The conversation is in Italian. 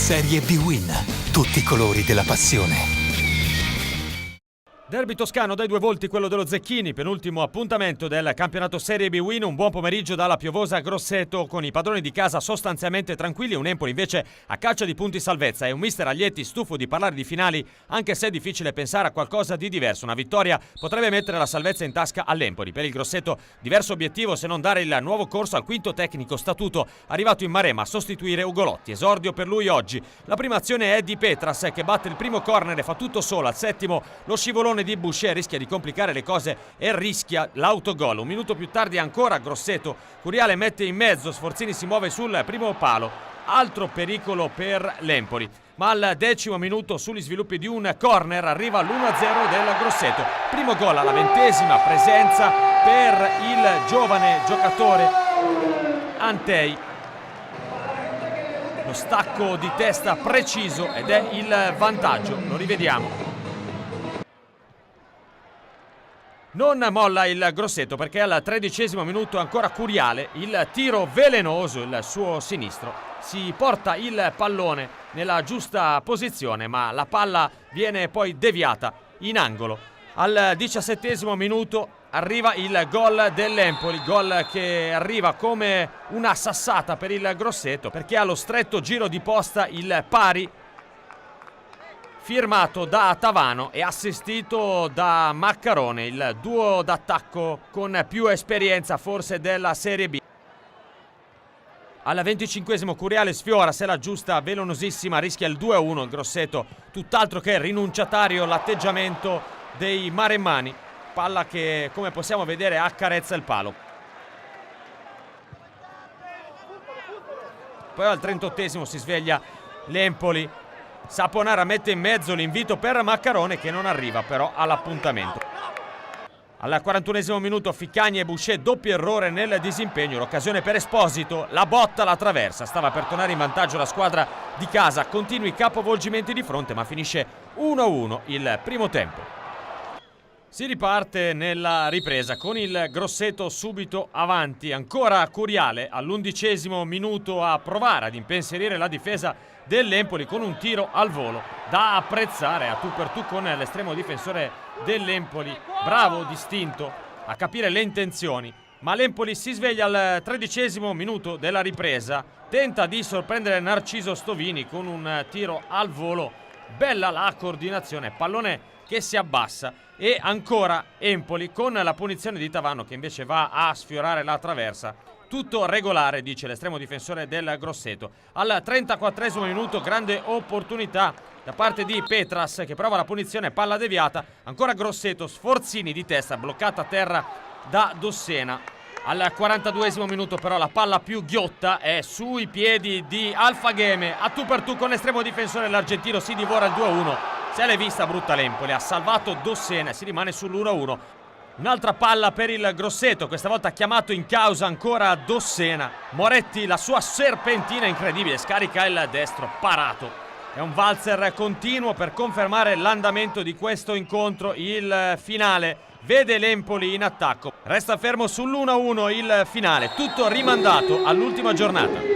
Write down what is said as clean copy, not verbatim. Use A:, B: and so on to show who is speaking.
A: Serie B-Win. Tutti i colori della passione.
B: Derby toscano dai due volti, quello dello Zecchini, penultimo appuntamento del campionato Serie B-Win. Un buon pomeriggio dalla piovosa Grosseto, con i padroni di casa sostanzialmente tranquilli, un Empoli invece a caccia di punti salvezza e un mister Aglietti stufo di parlare di finali, anche se è difficile pensare a qualcosa di diverso. Una vittoria potrebbe mettere la salvezza in tasca all'Empoli. Per il Grosseto diverso obiettivo se non dare il nuovo corso al quinto tecnico statuto arrivato in Maremma a sostituire Ugolotti. Esordio per lui oggi. La prima azione è di Petras, che batte il primo corner e fa tutto solo. Al settimo lo scivolone di Boucher rischia di complicare le cose e rischia l'autogol. Un minuto più tardi ancora Grosseto, Curiale mette in mezzo, Sforzini si muove sul primo palo, altro pericolo per l'Empoli. Ma al 10° minuto, sugli sviluppi di un corner, arriva l'1-0 del Grosseto. Primo gol alla 20ª presenza per il giovane giocatore Antei. Lo stacco di testa preciso ed è il vantaggio, lo rivediamo. Non molla il Grosseto perché al 13° minuto ancora Curiale, il tiro velenoso, il suo sinistro, si porta il pallone nella giusta posizione ma la palla viene poi deviata in angolo. Al 17° minuto arriva il gol dell'Empoli, gol che arriva come una sassata per il Grosseto perché allo stretto giro di posta il pari firmato da Tavano e assistito da Maccarone, il duo d'attacco con più esperienza forse della Serie B. Al 25° Curiale sfiora, se la giusta, velonosissima, rischia il 2-1. Il Grosseto tutt'altro che rinunciatario l'atteggiamento dei maremmani, palla che come possiamo vedere accarezza il palo. Poi al 38° si sveglia l'Empoli. Saponara mette in mezzo l'invito per Maccarone che non arriva però all'appuntamento. Al 41° minuto Ficcagni e Boucher, doppio errore nel disimpegno, l'occasione per Esposito, la botta la traversa, stava per tornare in vantaggio la squadra di casa, continui capovolgimenti di fronte ma finisce 1-1 il primo tempo. Si riparte nella ripresa con il Grosseto subito avanti, ancora Curiale all'11° minuto a provare ad impensierire la difesa dell'Empoli con un tiro al volo da apprezzare a tu per tu con l'estremo difensore dell'Empoli, bravo, distinto a capire le intenzioni. Ma l'Empoli si sveglia al 13° minuto della ripresa, tenta di sorprendere Narciso Stovini con un tiro al volo, bella la coordinazione, pallone che si abbassa e ancora Empoli con la punizione di Tavano che invece va a sfiorare la traversa. Tutto regolare, dice l'estremo difensore del Grosseto. Al 34° minuto grande opportunità da parte di Petras che prova la punizione, palla deviata, ancora Grosseto, Sforzini di testa, bloccata a terra da Dossena. Al 42° minuto però la palla più ghiotta è sui piedi di Alfagheme, a tu per tu con l'estremo difensore l'argentino, si divora il 2-1. Se l'è vista brutta l'Empoli, ha salvato Dossena e si rimane sull'1-1. Un'altra palla per il Grosseto, questa volta chiamato in causa ancora Dossena. Moretti, la sua serpentina incredibile, scarica il destro, parato. È un valzer continuo per confermare l'andamento di questo incontro. Il finale vede l'Empoli in attacco. Resta fermo sull'1-1 il finale, tutto rimandato all'ultima giornata.